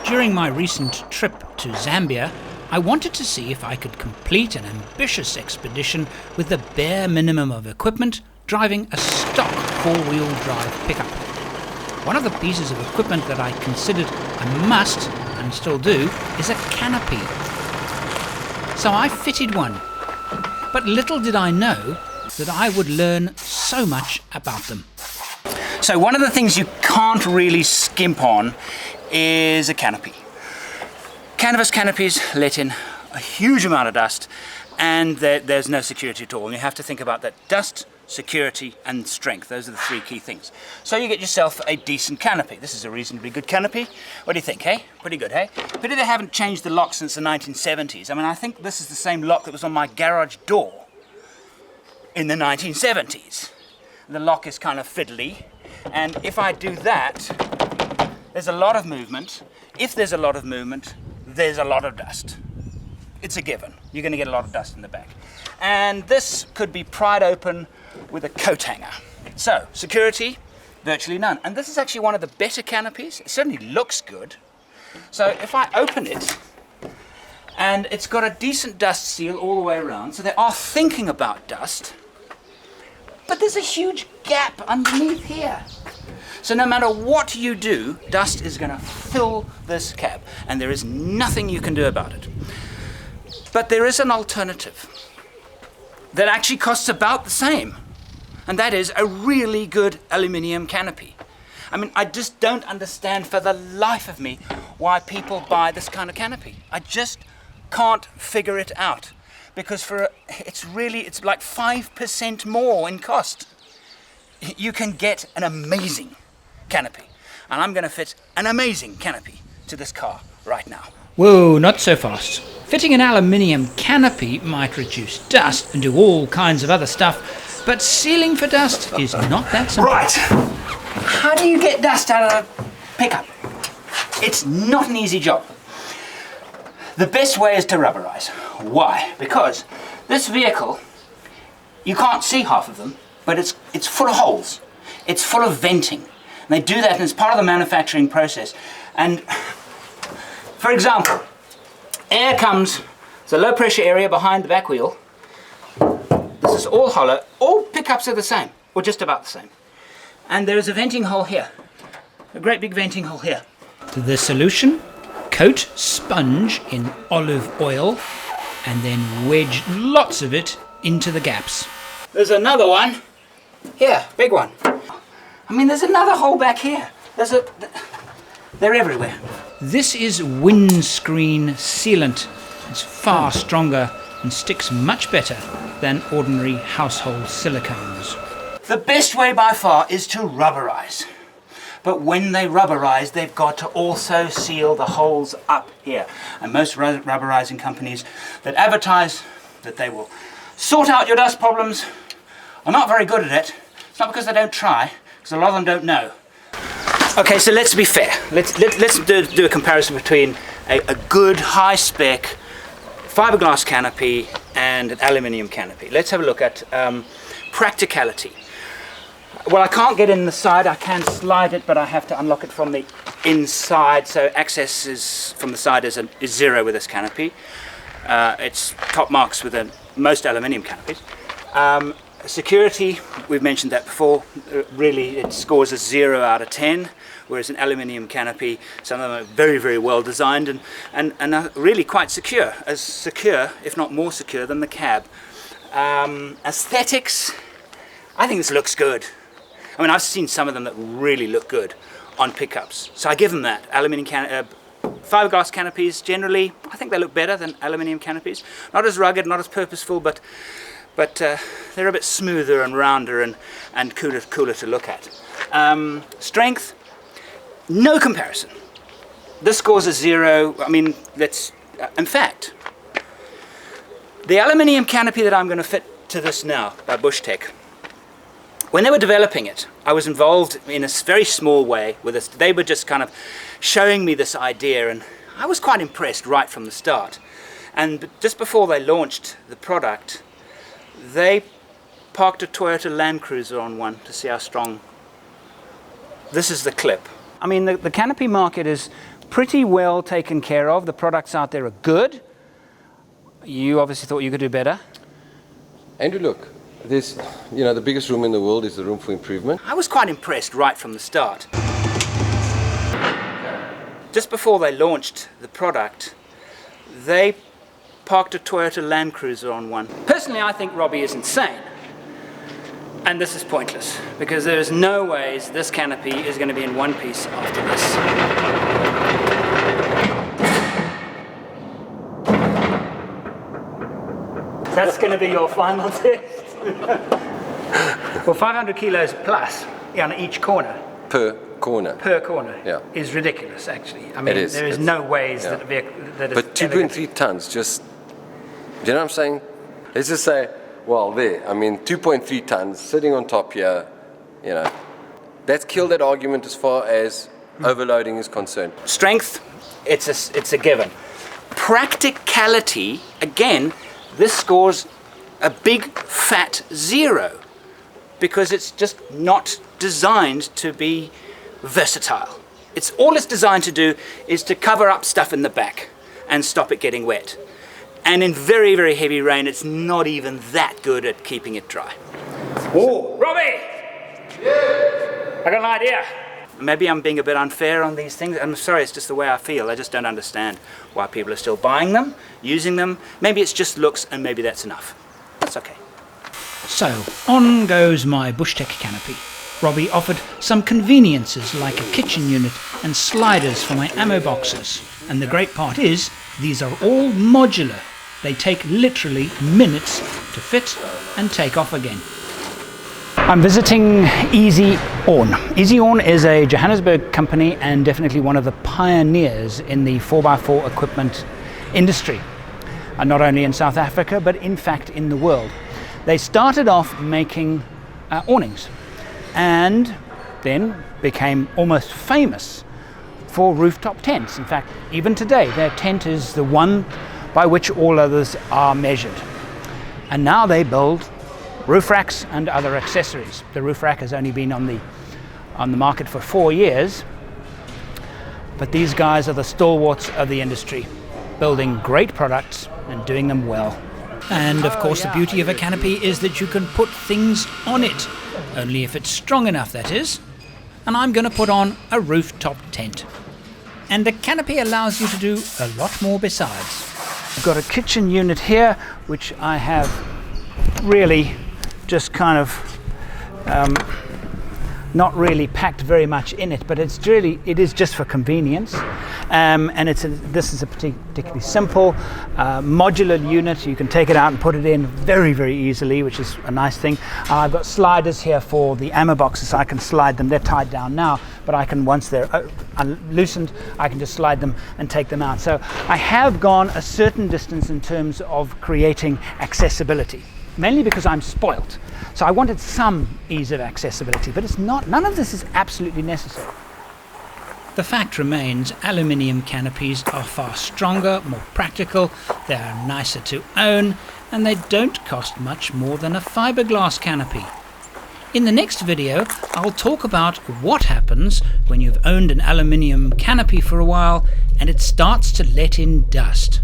During my recent trip to Zambia, I wanted to see if I could complete an ambitious expedition with the bare minimum of equipment, driving a stock four-wheel drive pickup. One of the pieces of equipment that I considered a must, and still do, is a canopy. So I fitted one, but little did I know that I would learn so much about them. So one of the things you can't really skimp on is a canopy. Canvas canopies let in a huge amount of dust, and there's no security at all. And you have to think about that: dust, security and strength. Those are the three key things. So you get yourself a decent canopy. This is a reasonably good canopy. What do you think, hey? Pretty good, hey? Pity they haven't changed the lock since the 1970s. I mean, I think this is the same lock that was on my garage door in the 1970s. The lock is kind of fiddly, and if I do that, there's a lot of movement. If there's a lot of movement, there's a lot of dust. It's a given. You're going to get a lot of dust in the back. And this could be pried open with a coat hanger. So, security, virtually none. And this is actually one of the better canopies. It certainly looks good. So if I open it, and it's got a decent dust seal all the way around, so they are thinking about dust, but there's a huge gap underneath here. So no matter what you do, dust is going to fill this cab, and there is nothing you can do about it. But there is an alternative that actually costs about the same, and that is a really good aluminium canopy. I mean, I just don't understand for the life of me why people buy this kind of canopy. I just can't figure it out, because it's like 5% more in cost. You can get an amazing canopy, and I'm going to fit an amazing canopy to this car right now. Whoa, not so fast. Fitting an aluminium canopy might reduce dust and do all kinds of other stuff, but sealing for dust is not that simple. Right. How do you get dust out of a pickup? It's not an easy job. The best way is to rubberize. Why? Because this vehicle, you can't see half of them, but it's full of holes. It's full of venting. And they do that, and it's part of the manufacturing process. And for example, air comes, there's a low pressure area behind the back wheel. This is all hollow. All pickups are the same, or just about the same. And there is a venting hole here, a great big venting hole here. The solution? Coat sponge in olive oil and then wedge lots of it into the gaps. There's another one here, big one. I mean, there's another hole back here. They're everywhere. This is windscreen sealant. It's far stronger and sticks much better than ordinary household silicones. The best way by far is to rubberize. But when they rubberize, they've got to also seal the holes up here. And most rubberizing companies that advertise that they will sort out your dust problems are not very good at it. It's not because they don't try, because a lot of them don't know. Okay, so let's be fair. Let's do a comparison between a good high-spec fiberglass canopy and an aluminium canopy. Let's have a look at practicality. Well, I can't get in the side. I can slide it, but I have to unlock it from the inside. So access is from the side is zero with this canopy. It's top marks with most aluminium canopies. Security, we've mentioned that before. Really, it scores a 0 out of 10. Whereas an aluminium canopy, some of them are very, very well designed and are really quite secure, as secure, if not more secure, than the cab. Aesthetics, I think this looks good. I mean, I've seen some of them that really look good on pickups, so I give them that. Fiberglass canopies, generally, I think they look better than aluminium canopies. Not as rugged, not as purposeful, but they're a bit smoother and rounder and cooler to look at. Strength, no comparison. This scores a 0. I mean, in fact, the aluminium canopy that I'm going to fit to this now by Bushtec, when they were developing it, I was involved in a very small way with this. They were just kind of showing me this idea, and I was quite impressed right from the start. And just before they launched the product, they parked a Toyota Land Cruiser on one to see how strong. This is the clip. I mean, the canopy market is pretty well taken care of. The products out there are good. You obviously thought you could do better. Andrew, look, there's, the biggest room in the world is the room for improvement. I was quite impressed right from the start. Just before they launched the product, they parked a Toyota Land Cruiser on one. Personally, I think Robbie is insane. And this is pointless, because there is no ways this canopy is going to be in one piece after this. That's going to be your final test. Well, 500 kilos plus on each corner. Per corner. Per corner. Yeah. Is ridiculous, actually. I mean, It is. there is no ways that it's But 2.3 tons, just, do you know what I'm saying? Let's just say, well, 2.3 tons sitting on top here, that's killed that argument as far as overloading is concerned. Strength, it's a given. Practicality, again, this scores a big fat 0 because it's just not designed to be versatile. All it's designed to do is to cover up stuff in the back and stop it getting wet. And in very, very heavy rain, it's not even that good at keeping it dry. Oh, Robbie! Yeah. I got an idea. Maybe I'm being a bit unfair on these things. I'm sorry, it's just the way I feel. I just don't understand why people are still buying them, using them. Maybe it's just looks, and maybe that's enough. That's okay. So, on goes my Bushtec canopy. Robbie offered some conveniences like a kitchen unit and sliders for my ammo boxes. And the great part is, these are all modular. They take literally minutes to fit and take off again. I'm visiting Easy On. Easy On is a Johannesburg company and definitely one of the pioneers in the 4x4 equipment industry. Not only in South Africa, but in fact in the world. They started off making awnings and then became almost famous for rooftop tents. In fact, even today, their tent is the one by which all others are measured. And now they build roof racks and other accessories. The roof rack has only been on the market for 4 years, but these guys are the stalwarts of the industry, building great products and doing them well. And of course, the beauty of a canopy is that you can put things on it, only if it's strong enough, that is. And I'm going to put on a rooftop tent. And the canopy allows you to do a lot more besides. I've got a kitchen unit here, which I have really just kind of not really packed very much in it, but it is just for convenience. And this is a particularly simple modular unit. You can take it out and put it in very, very easily, which is a nice thing. I've got sliders here for the ammo boxes. I can slide them. They're tied down now, but I can, once they're loosened, I can just slide them and take them out. So I have gone a certain distance in terms of creating accessibility, mainly because I'm spoilt. So I wanted some ease of accessibility, but none of this is absolutely necessary. The fact remains, aluminium canopies are far stronger, more practical, they are nicer to own, and they don't cost much more than a fiberglass canopy. In the next video, I'll talk about what happens when you've owned an aluminium canopy for a while and it starts to let in dust.